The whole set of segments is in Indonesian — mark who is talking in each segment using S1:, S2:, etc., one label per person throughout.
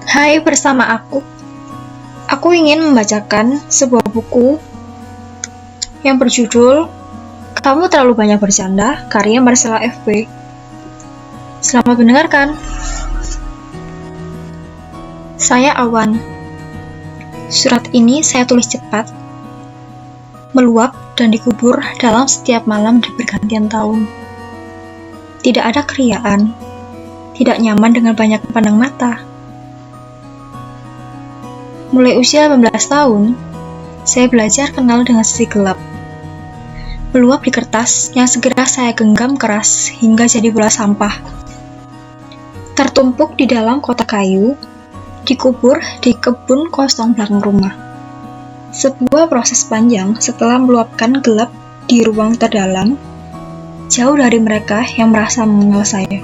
S1: Hai bersama aku. Aku ingin membacakan sebuah buku yang berjudul Kamu Terlalu Banyak Bercanda, karya Marcella F.B. Selamat mendengarkan. Saya Awan. Surat ini saya tulis cepat, meluap dan dikubur dalam setiap malam di pergantian tahun. Tidak ada keriaan, tidak nyaman dengan banyak pandang mata. Mulai usia 18 tahun, saya belajar kenal dengan sisi gelap. Meluap di kertas yang segera saya genggam keras hingga jadi bola sampah. Tertumpuk di dalam kotak kayu, dikubur di kebun kosong belakang rumah. Sebuah proses panjang setelah meluapkan gelap di ruang terdalam, jauh dari mereka yang merasa mengenal saya.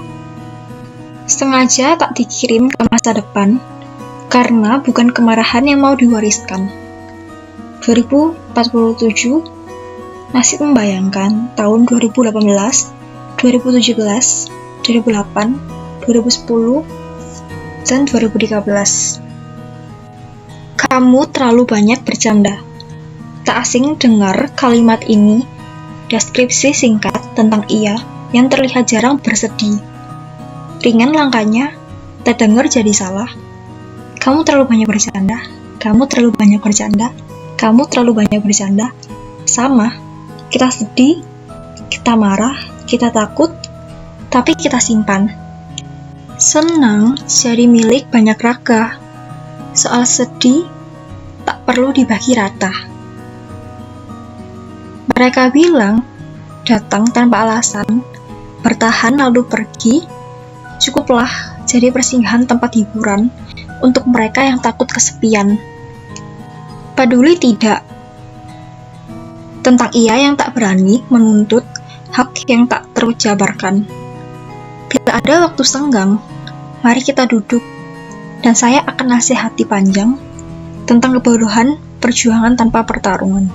S1: Sengaja tak dikirim ke masa depan, karena bukan kemarahan yang mau diwariskan. 2047 masih membayangkan tahun 2018, 2017, 2008, 2010, dan 2013. Kamu terlalu banyak bercanda. Tak asing dengar kalimat ini, deskripsi singkat tentang ia yang terlihat jarang bersedih. Ringan langkahnya, terdengar jadi salah. Kamu terlalu banyak bercanda, kamu terlalu banyak bercanda, kamu terlalu banyak bercanda. Sama, kita sedih, kita marah, kita takut, tapi kita simpan. Senang jadi milik banyak raga. Soal sedih, tak perlu dibagi rata. Mereka bilang, datang tanpa alasan, bertahan lalu pergi, cukuplah jadi persinggahan tempat hiburan untuk mereka yang takut kesepian. Peduli tidak tentang ia yang tak berani menuntut hak yang tak terjabarkan. Bila ada waktu senggang, mari kita duduk dan saya akan nasihati panjang tentang kebodohan perjuangan tanpa pertarungan.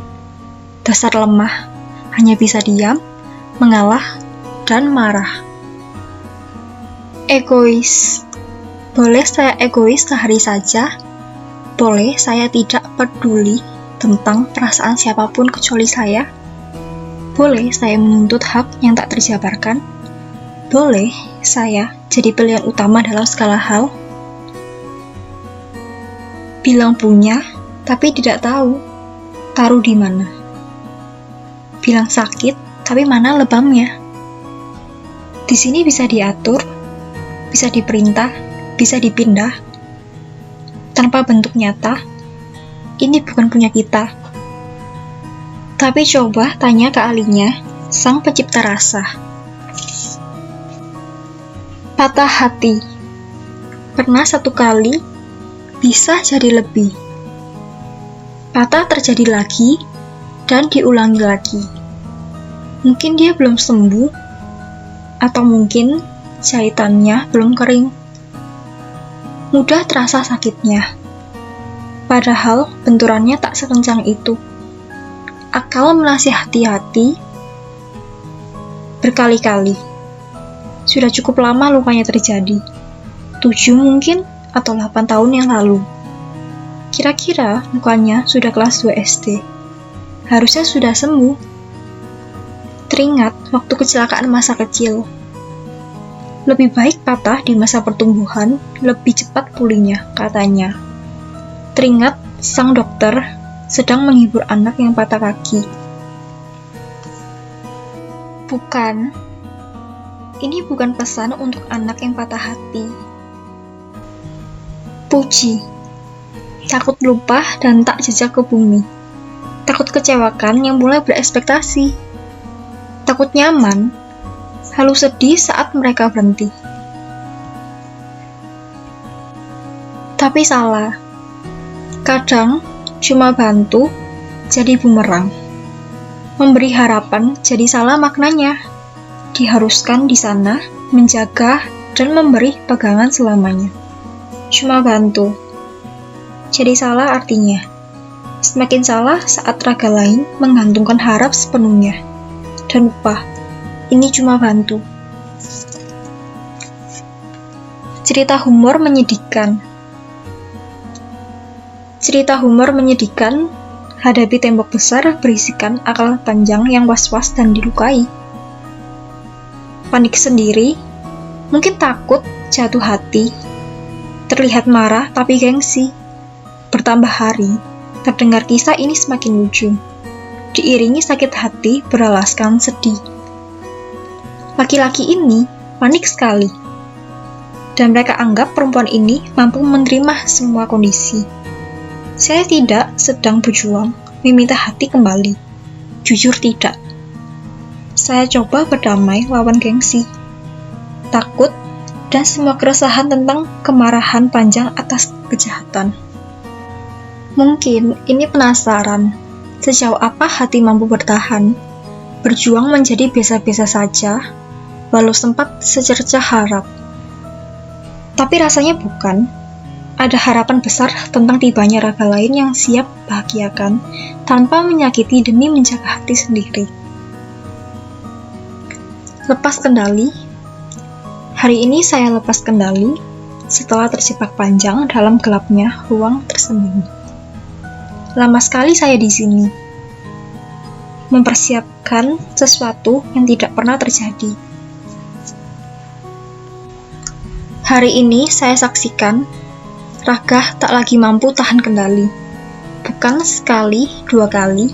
S1: Dasar lemah hanya bisa diam, mengalah, dan marah. Egois. Boleh saya egois sehari saja, boleh saya tidak peduli tentang perasaan siapapun kecuali saya, boleh saya menuntut hak yang tak terjabarkan, boleh saya jadi pilihan utama dalam segala hal. Bilang punya, tapi tidak tahu taruh di mana. Bilang sakit, tapi mana lebamnya. Di sini bisa diatur, bisa diperintah, bisa dipindah, tanpa bentuk nyata. Ini bukan punya kita. Tapi coba tanya ke ahlinya, sang pencipta rasa. Patah hati. Pernah satu kali, bisa jadi lebih. Patah terjadi lagi, dan diulangi lagi. Mungkin dia belum sembuh, atau mungkin jahitannya belum kering. Mudah terasa sakitnya, padahal benturannya tak sekencang itu. Akal menasihati hati berkali-kali. Sudah cukup lama lukanya terjadi, 7 mungkin atau 8 tahun yang lalu. Kira-kira lukanya sudah kelas 2 SD. Harusnya sudah sembuh. Teringat waktu kecelakaan masa kecil. Lebih baik patah di masa pertumbuhan, lebih cepat pulihnya, katanya. Teringat sang dokter sedang menghibur anak yang patah kaki. Bukan, ini bukan pesan untuk anak yang patah hati. Puji, takut lupa dan tak jejak ke bumi. Takut kecewakan yang mulai berekspektasi. Takut nyaman, lalu sedih saat mereka berhenti. Tapi salah. Kadang cuma bantu jadi bumerang. Memberi harapan jadi salah maknanya. Diharuskan di sana menjaga dan memberi pegangan selamanya. Cuma bantu. Jadi salah artinya. Semakin salah saat raga lain menggantungkan harap sepenuhnya. Dan lupa. Ini cuma bantu. Cerita humor menyedihkan. Cerita humor menyedihkan, hadapi tembok besar berisikan akal panjang yang was-was dan dilukai. Panik sendiri, mungkin takut, jatuh hati, terlihat marah tapi gengsi. Bertambah hari, terdengar kisah ini semakin lucu, diiringi sakit hati beralaskan sedih. Laki-laki ini panik sekali, dan mereka anggap perempuan ini mampu menerima semua kondisi. Saya tidak sedang berjuang meminta hati kembali. Jujur tidak. Saya coba berdamai lawan gengsi, takut, dan semua keresahan tentang kemarahan panjang atas kejahatan. Mungkin ini penasaran, sejauh apa hati mampu bertahan, berjuang menjadi biasa-biasa saja, walau sempat secercah harap. Tapi rasanya bukan. Ada harapan besar tentang tibanya raga lain yang siap bahagiakan tanpa menyakiti demi menjaga hati sendiri. Lepas kendali. Hari ini saya lepas kendali setelah terjebak panjang dalam gelapnya ruang tersembunyi. Lama sekali saya di sini, mempersiapkan sesuatu yang tidak pernah terjadi. Hari ini saya saksikan raga tak lagi mampu tahan kendali. Bukan sekali, dua kali.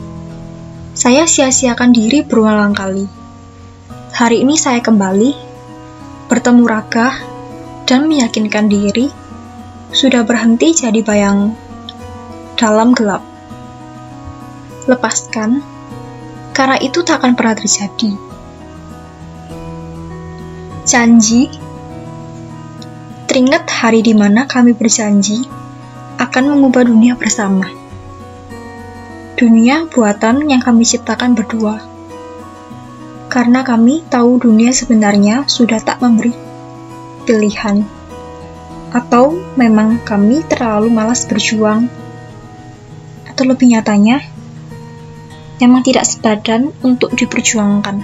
S1: Saya sia-siakan diri berulang kali. Hari ini saya kembali, bertemu raga, dan meyakinkan diri, sudah berhenti jadi bayang dalam gelap. Lepaskan, karena itu tak akan pernah terjadi. Janji. Teringat hari di mana kami berjanji akan mengubah dunia bersama. Dunia buatan yang kami ciptakan berdua. Karena kami tahu dunia sebenarnya sudah tak memberi pilihan. Atau memang kami terlalu malas berjuang. Atau lebih nyatanya, memang tidak sepadan untuk diperjuangkan.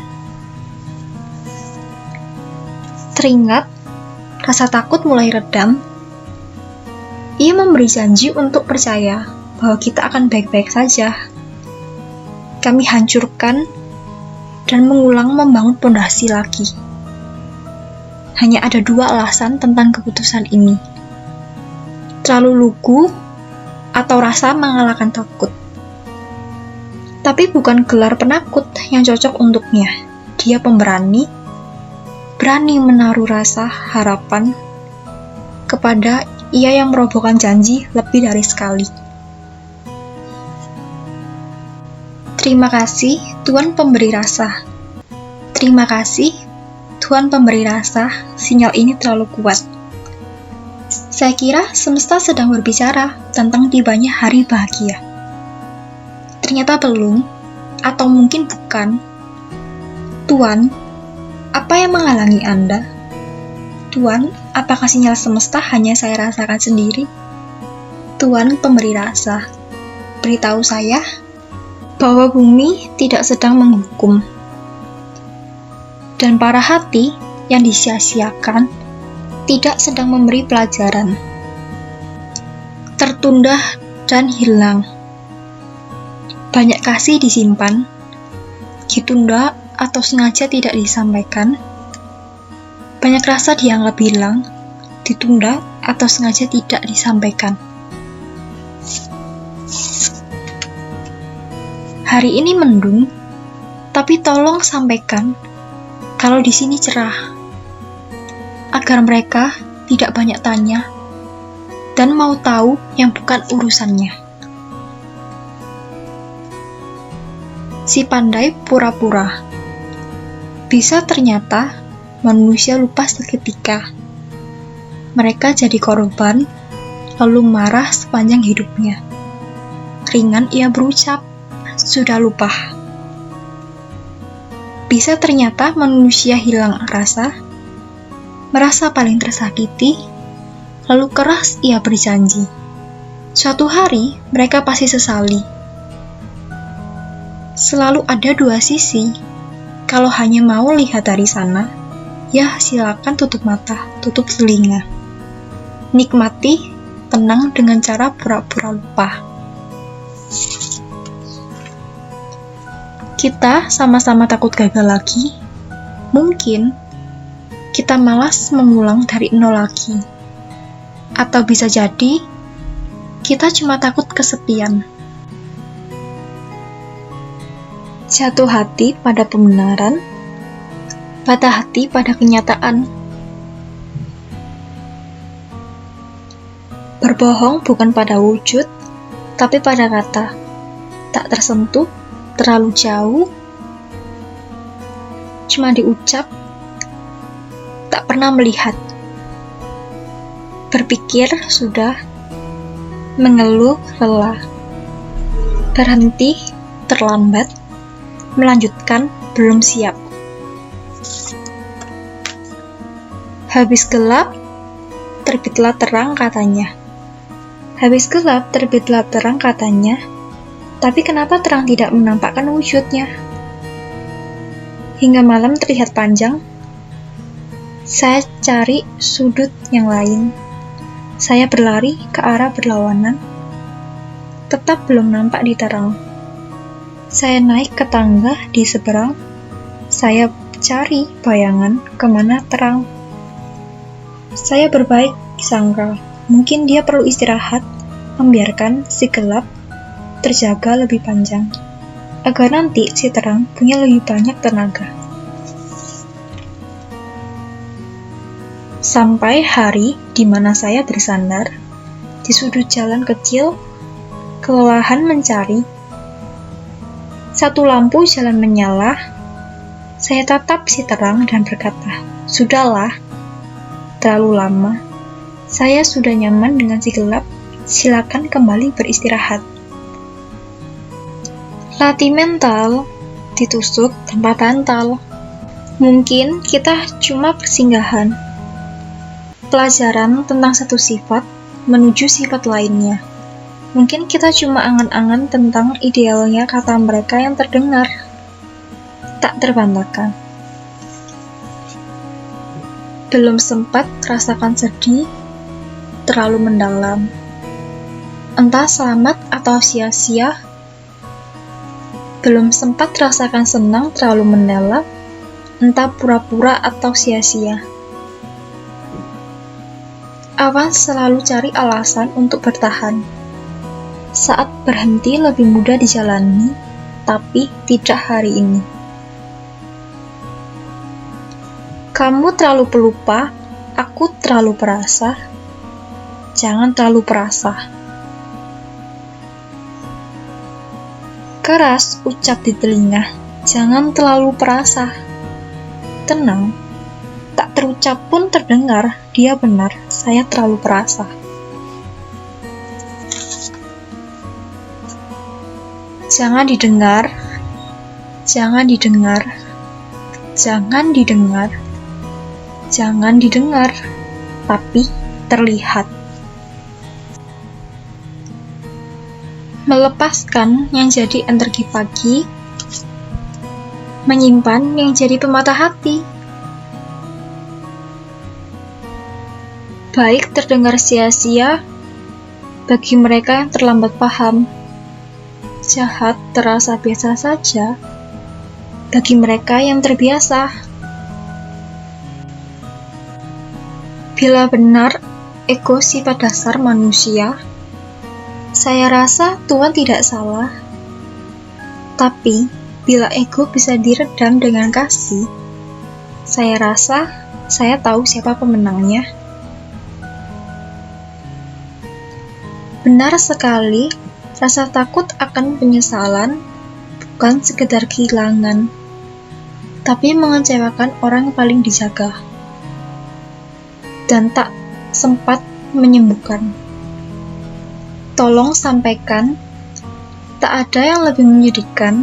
S1: Teringat rasa takut mulai redam. Ia memberi janji untuk percaya bahwa kita akan baik-baik saja. Kami hancurkan dan mengulang membangun pondasi lagi. Hanya ada dua alasan tentang keputusan ini. Terlalu lugu atau rasa mengalahkan takut. Tapi bukan gelar penakut yang cocok untuknya. Dia pemberani, berani menaruh rasa harapan kepada ia yang merobohkan janji lebih dari sekali. Terima kasih, Tuhan pemberi rasa. Terima kasih, Tuhan pemberi rasa, sinyal ini terlalu kuat. Saya kira semesta sedang berbicara tentang tibanya hari bahagia. Ternyata belum, atau mungkin bukan. Tuhan, apa yang menghalangi Anda? Tuhan, apakah sinyal semesta hanya saya rasakan sendiri? Tuhan pemberi rasa, beritahu saya bahwa bumi tidak sedang menghukum. Dan para hati yang disia-siakan tidak sedang memberi pelajaran. Tertunda dan hilang. Banyak kasih disimpan, ditunda atau sengaja tidak disampaikan. Banyak rasa dianggap hilang, ditunda atau sengaja tidak disampaikan. Hari ini mendung, tapi tolong sampaikan kalau di sini cerah, agar mereka tidak banyak tanya dan mau tahu yang bukan urusannya. Si pandai pura-pura. Bisa ternyata manusia lupa seketika. Mereka jadi korban, lalu marah sepanjang hidupnya. Ringan ia berucap, sudah lupa. Bisa ternyata manusia hilang rasa, merasa paling tersakiti, lalu keras ia berjanji. Suatu hari mereka pasti sesali. Selalu ada dua sisi. Kalau hanya mau lihat dari sana, ya silakan tutup mata, tutup telinga. Nikmati tenang dengan cara pura-pura lupa. Kita sama-sama takut gagal lagi. Mungkin kita malas mengulang dari nol lagi. Atau bisa jadi kita cuma takut kesepian. Jatuh hati pada pembenaran, patah hati pada kenyataan. Berbohong bukan pada wujud, tapi pada kata. Tak tersentuh, terlalu jauh, cuma diucap, tak pernah melihat. Berpikir sudah, mengeluh lelah. Berhenti, terlambat, melanjutkan, belum siap. Habis gelap, terbitlah terang katanya. Habis gelap, terbitlah terang katanya. Tapi kenapa terang tidak menampakkan wujudnya? Hingga malam terlihat panjang, saya cari sudut yang lain. Saya berlari ke arah berlawanan, tetap belum nampak di terang. Saya naik ke tangga di seberang, saya cari bayangan kemana terang. Saya berbaik sangka, mungkin dia perlu istirahat, membiarkan si gelap terjaga lebih panjang, agar nanti si terang punya lebih banyak tenaga. Sampai hari di mana saya bersandar di sudut jalan kecil, kelelahan mencari. Satu lampu jalan menyala, saya tatap si terang dan berkata, "Sudahlah, terlalu lama. Saya sudah nyaman dengan si gelap, silakan kembali beristirahat." Latih mental ditusuk tanpa bantal. Mungkin kita cuma persinggahan. Pelajaran tentang satu sifat menuju sifat lainnya. Mungkin kita cuma angan-angan tentang idealnya kata mereka yang terdengar, tak terbantahkan. Belum sempat rasakan sedih, terlalu mendalam. Entah selamat atau sia-sia, belum sempat rasakan senang terlalu mendalam, entah pura-pura atau sia-sia. Awan selalu cari alasan untuk bertahan. Saat berhenti lebih mudah dijalani, tapi tidak hari ini. Kamu terlalu pelupa, aku terlalu perasa. Jangan terlalu perasa. Keras ucap di telinga, jangan terlalu perasa. Tenang, tak terucap pun terdengar, dia benar, saya terlalu perasa. Jangan didengar, jangan didengar, jangan didengar, jangan didengar, tapi terlihat. Melepaskan yang jadi energi pagi, menyimpan yang jadi pematah hati. Baik terdengar sia-sia bagi mereka yang terlambat paham. Jahat terasa biasa saja bagi mereka yang terbiasa. Bila benar ego sifat dasar manusia, saya rasa Tuhan tidak salah. Tapi, bila ego bisa diredam dengan kasih, saya rasa saya tahu siapa pemenangnya. Benar sekali, rasa takut akan penyesalan bukan sekedar kehilangan, tapi mengecewakan orang yang paling dijaga, dan tak sempat menyembuhkan. Tolong sampaikan, tak ada yang lebih menyedihkan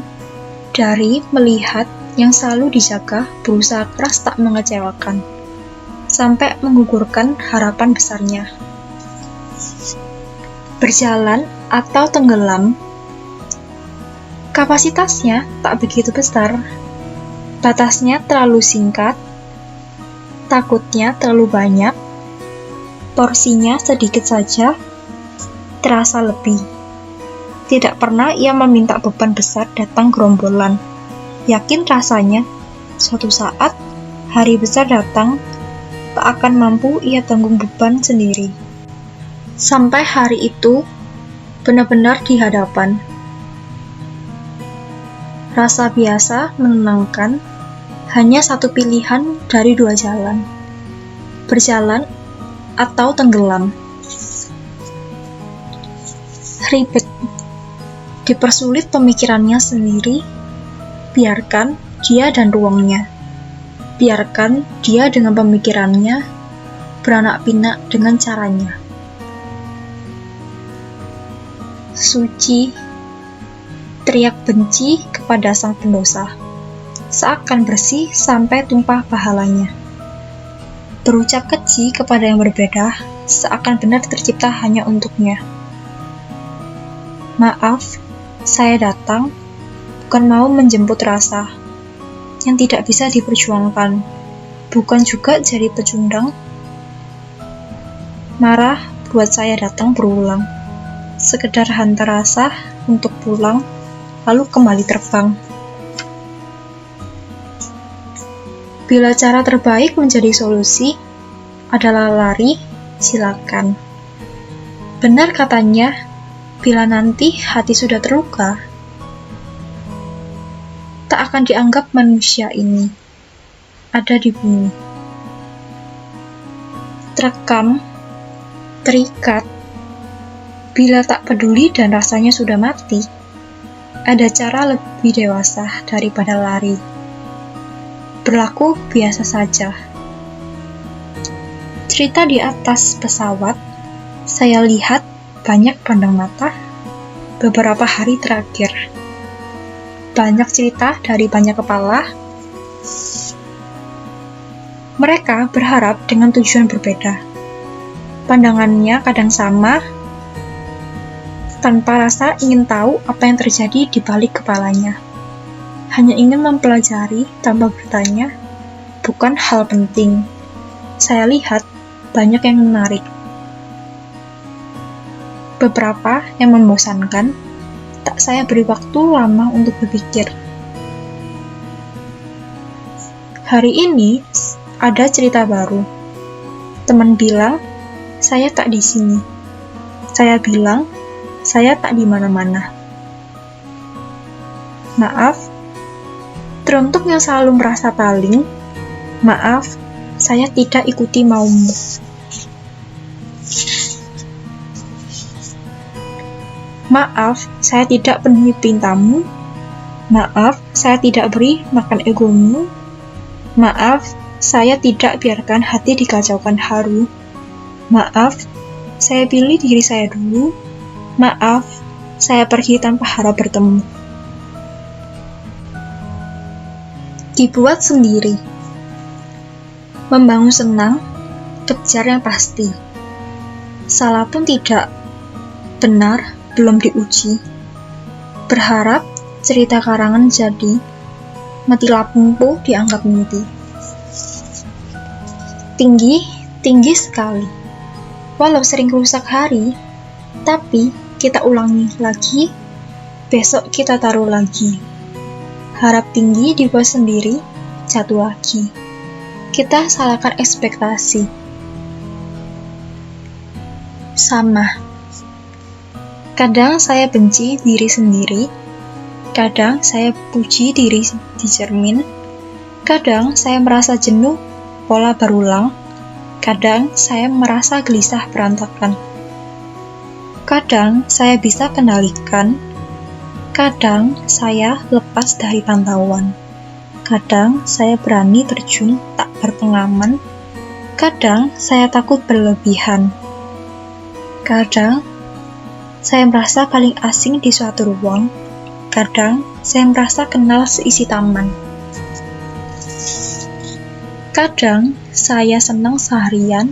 S1: dari melihat yang selalu dijaga berusaha keras tak mengecewakan, sampai menggugurkan harapan besarnya. Berjalan atau tenggelam, kapasitasnya tak begitu besar, batasnya terlalu singkat, takutnya terlalu banyak, porsinya sedikit saja, terasa lebih. Tidak pernah ia meminta beban besar datang gerombolan. Yakin rasanya, suatu saat hari besar datang, tak akan mampu ia tanggung beban sendiri. Sampai hari itu, benar-benar di hadapan. Rasa biasa menenangkan, hanya satu pilihan dari dua jalan. Berjalan atau tenggelam. Ribet. Dipersulit pemikirannya sendiri, biarkan dia dan ruangnya. Biarkan dia dengan pemikirannya, beranak pinak dengan caranya. Suci, teriak benci kepada sang pendosa, seakan bersih sampai tumpah pahalanya. Berucap keji kepada yang berbeda, seakan benar tercipta hanya untuknya. Maaf, saya datang, bukan mau menjemput rasa yang tidak bisa diperjuangkan, bukan juga jadi pecundang. Marah buat saya datang berulang, sekedar hantar rasa untuk pulang, lalu kembali terbang. Bila cara terbaik menjadi solusi adalah lari, silakan. Benar katanya, bila nanti hati sudah terluka, tak akan dianggap manusia ini ada di bumi. Terekam, terikat, bila tak peduli dan rasanya sudah mati, ada cara lebih dewasa daripada lari. Berlaku biasa saja. Cerita di atas pesawat, saya lihat banyak pandang mata beberapa hari terakhir. Banyak cerita dari banyak kepala. Mereka berharap dengan tujuan berbeda. Pandangannya kadang sama, tanpa rasa ingin tahu apa yang terjadi di balik kepalanya. Hanya ingin mempelajari tanpa bertanya, bukan hal penting. Saya lihat banyak yang menarik. Beberapa yang membosankan, tak saya beri waktu lama untuk berpikir. Hari ini ada cerita baru. Teman bilang, saya tak di sini. Saya bilang, saya tak di mana-mana. Maaf, teruntuk yang selalu merasa paling, maaf, saya tidak ikuti maumu. Maaf, saya tidak penuhi perintahmu. Maaf, saya tidak beri makan egomu. Maaf, saya tidak biarkan hati dikacaukan haru. Maaf, saya pilih diri saya dulu. Maaf, saya pergi tanpa harap bertemu. Dibuat sendiri. Membangun senang, kejar yang pasti. Salah pun tidak. Benar, belum diuji. Berharap cerita karangan jadi, mati lampu dianggap mimpi. Tinggi sekali. Walau sering rusak hari, tapi kita ulangi lagi, besok kita taruh lagi. Harap tinggi dibuat sendiri, jatuh lagi. Kita salahkan ekspektasi. Sama. Kadang saya benci diri sendiri, kadang saya puji diri di cermin, kadang saya merasa jenuh, pola berulang, kadang saya merasa gelisah berantakan. Kadang saya bisa kendalikan, kadang saya lepas dari pantauan, kadang saya berani terjun tak berpengalaman, kadang saya takut berlebihan, kadang saya merasa paling asing di suatu ruang, kadang saya merasa kenal seisi taman. Kadang saya senang seharian,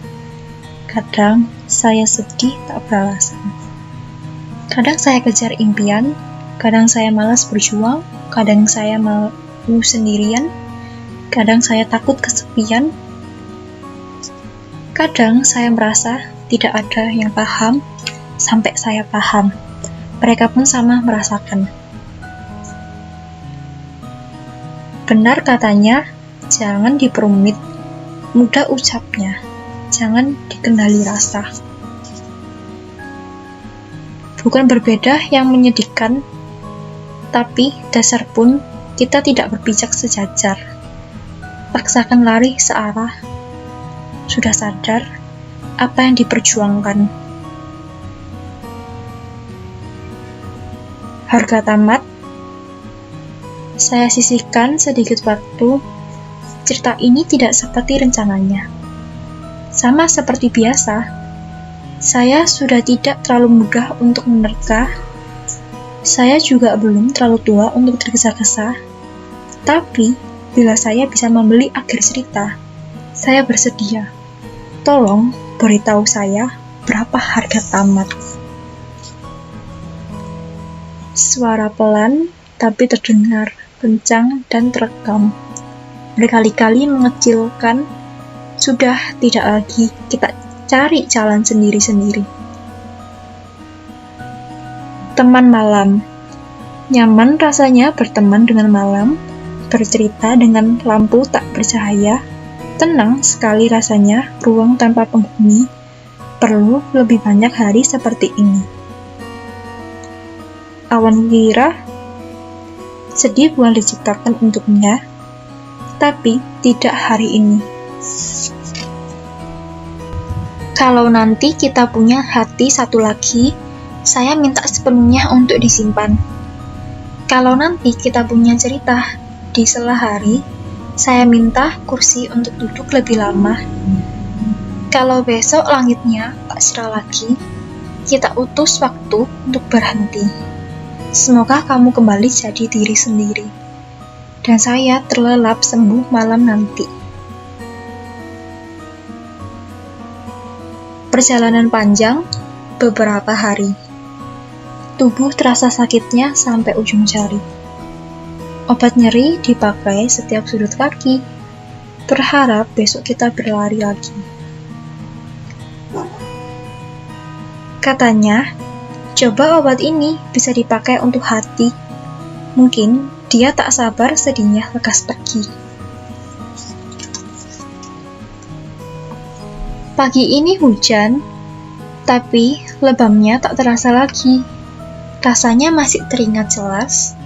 S1: kadang saya sedih tak beralasan. Kadang saya kejar impian, kadang saya malas berjuang, kadang saya malu sendirian, kadang saya takut kesepian, kadang saya merasa tidak ada yang paham, sampai saya paham. Mereka pun sama merasakan. Benar katanya, jangan diperumit, mudah ucapnya, jangan dikendali rasa. Bukan berbeda yang menyedihkan, tapi dasar pun kita tidak berpijak sejajar. Paksakan lari searah, sudah sadar apa yang diperjuangkan. Harga tamat. Saya sisihkan sedikit waktu. Cerita ini tidak seperti rencananya. Sama seperti biasa, saya sudah tidak terlalu mudah untuk menerka. Saya juga belum terlalu tua untuk tergesa-gesa. Tapi, bila saya bisa membeli akhir cerita, saya bersedia. Tolong beritahu saya berapa harga tamat. Suara pelan tapi terdengar, kencang dan terekam. Berkali-kali mengecilkan, sudah tidak lagi kita cari jalan sendiri-sendiri. Teman malam. Nyaman rasanya berteman dengan malam, bercerita dengan lampu tak bercahaya. Tenang sekali rasanya ruang tanpa penghuni. Perlu lebih banyak hari seperti ini. Awan Wira, sedih bukan diciptakan untuknya, tapi tidak hari ini. Kalau nanti kita punya hati satu lagi, saya minta sepenuhnya untuk disimpan. Kalau nanti kita punya cerita di sela hari, saya minta kursi untuk duduk lebih lama. Kalau besok langitnya tak cerah lagi, kita utus waktu untuk berhenti. Semoga kamu kembali jadi diri sendiri, dan saya terlelap sembuh malam nanti. Perjalanan panjang, beberapa hari. Tubuh terasa sakitnya sampai ujung jari. Obat nyeri dipakai setiap sudut kaki. Berharap besok kita berlari lagi. Katanya, coba obat ini bisa dipakai untuk hati. Mungkin dia tak sabar sedihnya lekas pergi. Pagi ini hujan, tapi lebamnya tak terasa lagi. Rasanya masih teringat jelas,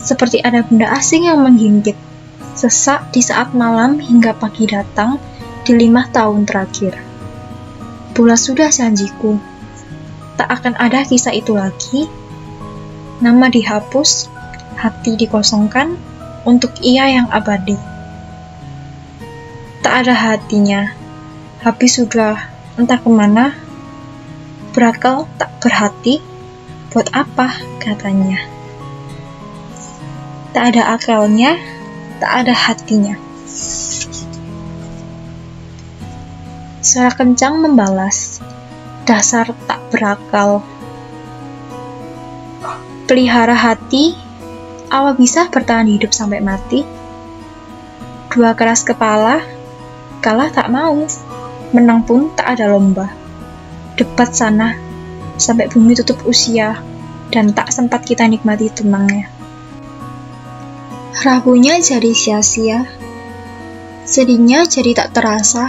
S1: seperti ada benda asing yang menghimpit, sesak di saat malam hingga pagi datang di 5 tahun terakhir. Bulat sudah janjiku, tak akan ada kisah itu lagi. Nama dihapus, hati dikosongkan untuk ia yang abadi. Tak ada hatinya, habis sudah entah kemana. Berakal tak berhati, buat apa katanya. Tak ada akalnya, tak ada hatinya. Suara kencang membalas, dasar tak berakal. Pelihara hati, apa bisa bertahan hidup sampai mati? Dua keras kepala, kalah tak mau, menang pun tak ada lomba. Debat sana, sampai bumi tutup usia, dan tak sempat kita nikmati tenangnya. Rapuhnya jadi sia-sia, sedihnya jadi tak terasa.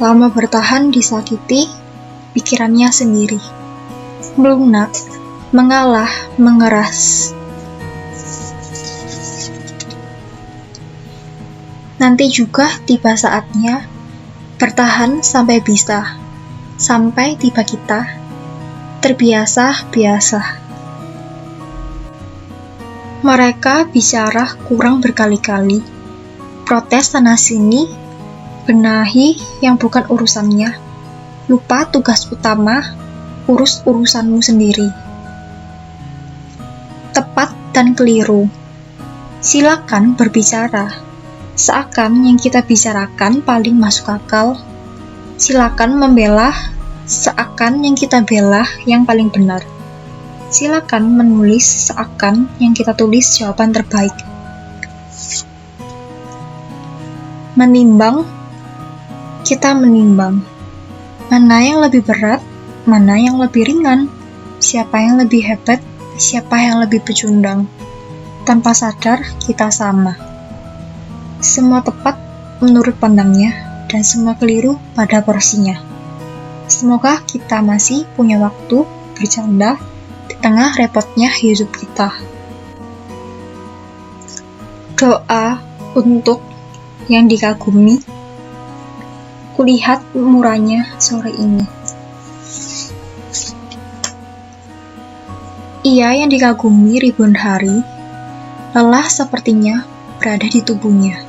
S1: Lama bertahan disakiti, pikirannya sendiri. Melunak, mengalah, mengeras. Nanti juga tiba saatnya, bertahan sampai bisa, sampai tiba kita, terbiasa-biasa. Mereka bicara kurang berkali-kali, protes sana-sini, benahi yang bukan urusannya, lupa tugas utama, urus urusanmu sendiri. Tepat dan keliru, silakan berbicara, seakan yang kita bicarakan paling masuk akal. Silakan membela, seakan yang kita bela yang paling benar. Silakan menulis, seakan yang kita tulis jawaban terbaik. Menimbang, kita menimbang. Mana yang lebih berat, mana yang lebih ringan, siapa yang lebih hebat, siapa yang lebih pecundang. Tanpa sadar, kita sama. Semua tepat menurut pandangnya, dan semua keliru pada porsinya. Semoga kita masih punya waktu bercanda di tengah repotnya hidup kita. Doa untuk yang dikagumi. Kulihat murahnya sore ini. Ia yang dikagumi ribuan hari, lelah sepertinya berada di tubuhnya,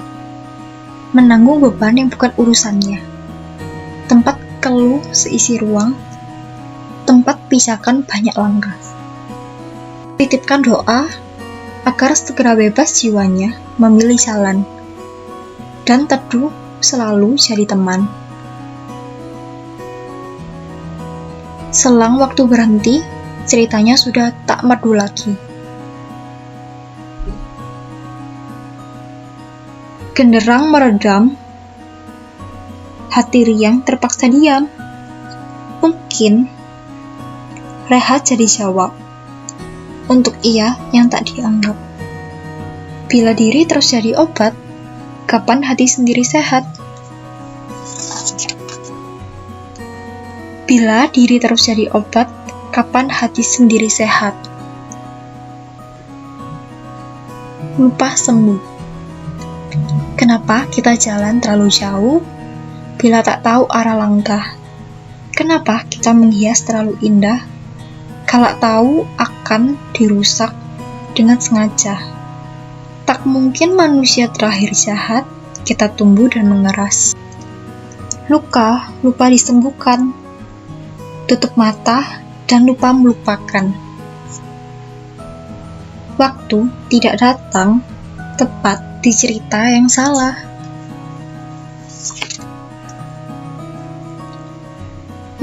S1: menanggung beban yang bukan urusannya. Tempat keluh seisi ruang, tempat pisahkan banyak langkah. Titipkan doa agar segera bebas jiwanya memilih jalan, dan teduh selalu jadi teman. Selang waktu berhenti, ceritanya sudah tak merdu lagi. Genderang meredam, hati riang terpaksa diam. Mungkin rehat jadi jawab untuk ia yang tak dianggap. Bila diri terus jadi obat, kapan hati sendiri sehat? Bila diri terus jadi obat, kapan hati sendiri sehat? Lupa sembuh. Kenapa kita jalan terlalu jauh bila tak tahu arah langkah? Kenapa kita menghias terlalu indah kalau tahu akan dirusak dengan sengaja? Tak mungkin manusia terakhir jahat, kita tumbuh dan mengeras. Luka, lupa disembuhkan. Tutup mata dan lupa melupakan. Waktu tidak datang tepat di cerita yang salah.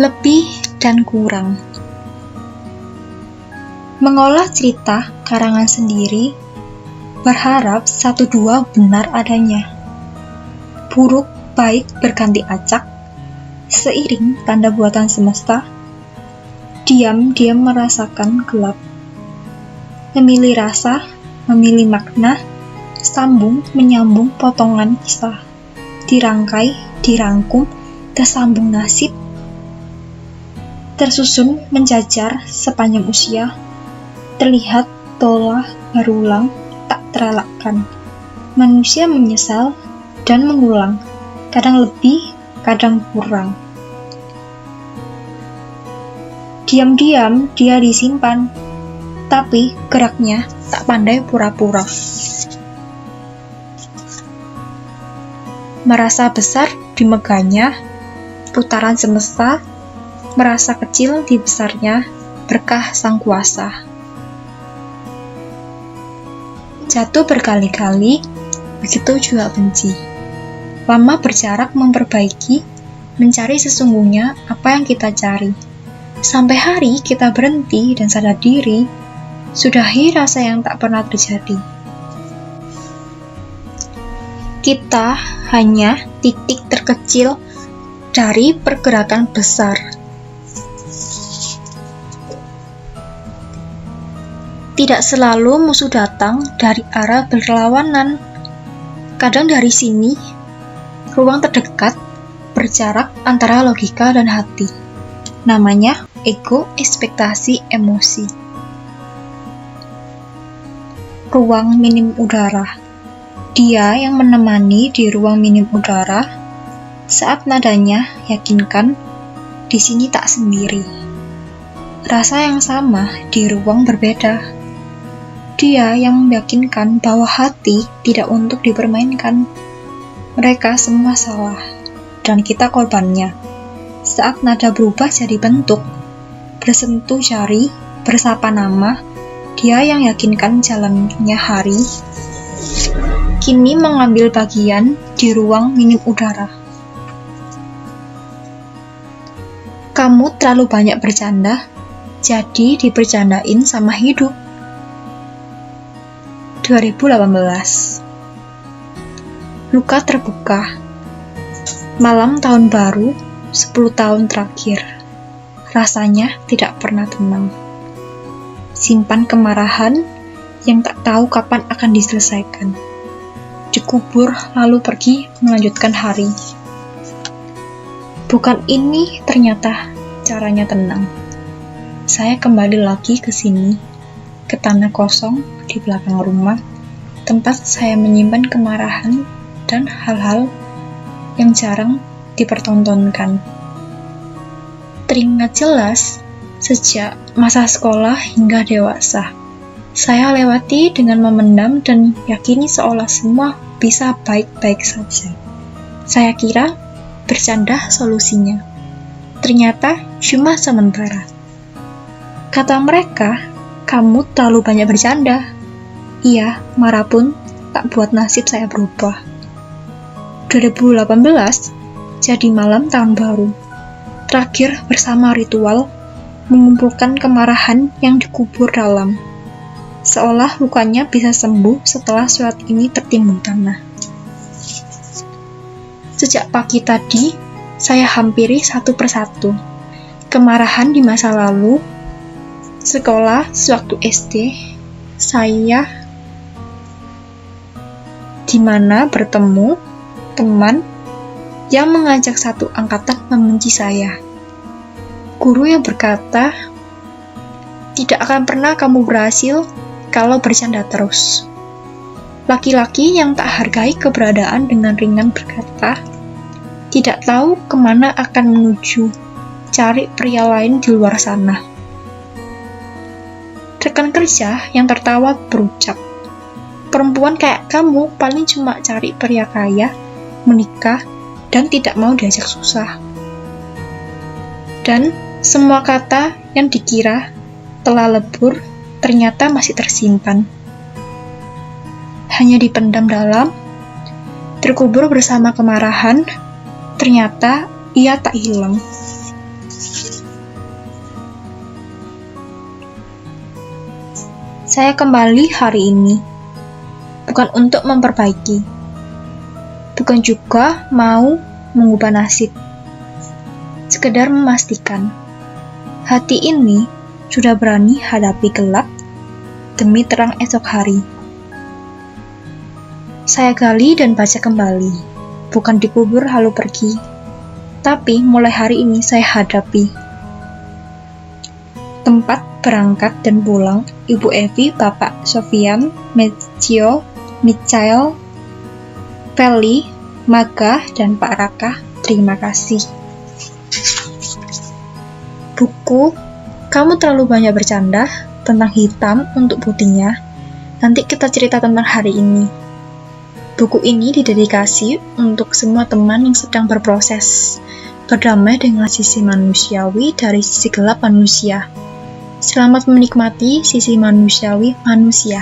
S1: Lebih dan kurang. Mengolah cerita karangan sendiri, berharap satu dua benar adanya. Buruk baik berganti acak, seiring tanda buatan semesta. Diam-diam merasakan gelap. Memilih rasa, memilih makna, sambung menyambung potongan kisah. Dirangkai, dirangkum, tersambung nasib. Tersusun menjajar sepanjang usia. Terlihat tolah berulang, tak terelakkan. Manusia menyesal dan mengulang, kadang lebih, kadang kurang. Diam-diam dia disimpan, tapi geraknya tak pandai pura-pura. Merasa besar di megahnya, putaran semesta, merasa kecil di besarnya, berkah sang kuasa. Jatuh berkali-kali, begitu juga benci. Lama berjarak memperbaiki, mencari sesungguhnya apa yang kita cari. Sampai hari kita berhenti dan sadar diri, sudahi rasa yang tak pernah terjadi. Kita hanya titik terkecil dari pergerakan besar. Tidak selalu musuh datang dari arah berlawanan. Kadang dari sini, ruang terdekat berjarak antara logika dan hati. Namanya ego, ekspektasi, emosi. Ruang minim udara. Dia yang menemani di ruang minim udara, saat nadanya yakinkan di sini tak sendiri. Rasa yang sama di ruang berbeda. Dia yang meyakinkan bahwa hati tidak untuk dipermainkan. Mereka semua salah, dan kita korbannya. Saat nada berubah jadi bentuk, bersentuh jari, bersapa nama, dia yang yakinkan jalannya hari, kini mengambil bagian di ruang minim udara. Kamu terlalu banyak bercanda, jadi dibercandain sama hidup. 2018. Luka terbuka. Malam tahun baru, 10 tahun terakhir. rasanya tidak pernah tenang. Simpan kemarahan yang tak tahu kapan akan diselesaikan. Dikubur lalu pergi melanjutkan hari. Bukan ini ternyata caranya tenang. Saya kembali lagi ke sini, ke tanah kosong di belakang rumah, tempat saya menyimpan kemarahan dan hal-hal yang jarang dipertontonkan. Teringat jelas sejak masa sekolah hingga dewasa. Saya lewati dengan memendam dan yakini seolah semua bisa baik-baik saja. Saya kira bercanda solusinya. Ternyata cuma sementara. Kata mereka, kamu terlalu banyak bercanda. Iya, marah pun tak buat nasib saya berubah. 2018 jadi malam tahun baru. Terakhir bersama ritual mengumpulkan kemarahan yang dikubur dalam. Seolah lukanya bisa sembuh setelah surat ini tertimbun tanah. Sejak pagi tadi, saya hampiri satu persatu. Kemarahan di masa lalu, sekolah sewaktu SD, saya di mana bertemu teman yang mengajak satu angkatan membenci saya. Guru yang berkata, tidak akan pernah kamu berhasil kalau bercanda terus. Laki-laki yang tak hargai keberadaan dengan ringan berkata, tidak tahu kemana akan menuju, cari pria lain di luar sana. Rekan kerja yang tertawa berucap, perempuan kayak kamu paling cuma cari pria kaya, menikah, dan tidak mau diajak susah. Dan semua kata yang dikira telah lebur ternyata masih tersimpan. Hanya dipendam dalam, terkubur bersama kemarahan, ternyata ia tak hilang. Saya kembali hari ini, bukan untuk memperbaiki, bukan juga mau mengubah nasib, sekedar memastikan hati ini sudah berani hadapi gelap demi terang esok hari. Saya gali dan baca kembali, bukan dikubur lalu pergi, tapi mulai hari ini saya hadapi. Tempat berangkat dan pulang, Ibu Evi, Bapak Sofian, Metio, Michael, Feli, Maga, dan Pak Raka, terima kasih. Buku, kamu terlalu banyak bercanda tentang hitam untuk putihnya. Nanti kita cerita tentang hari ini. Buku ini didedikasi untuk semua teman yang sedang berproses berdamai dengan sisi manusiawi dari sisi gelap manusia. Selamat menikmati sisi manusiawi manusia.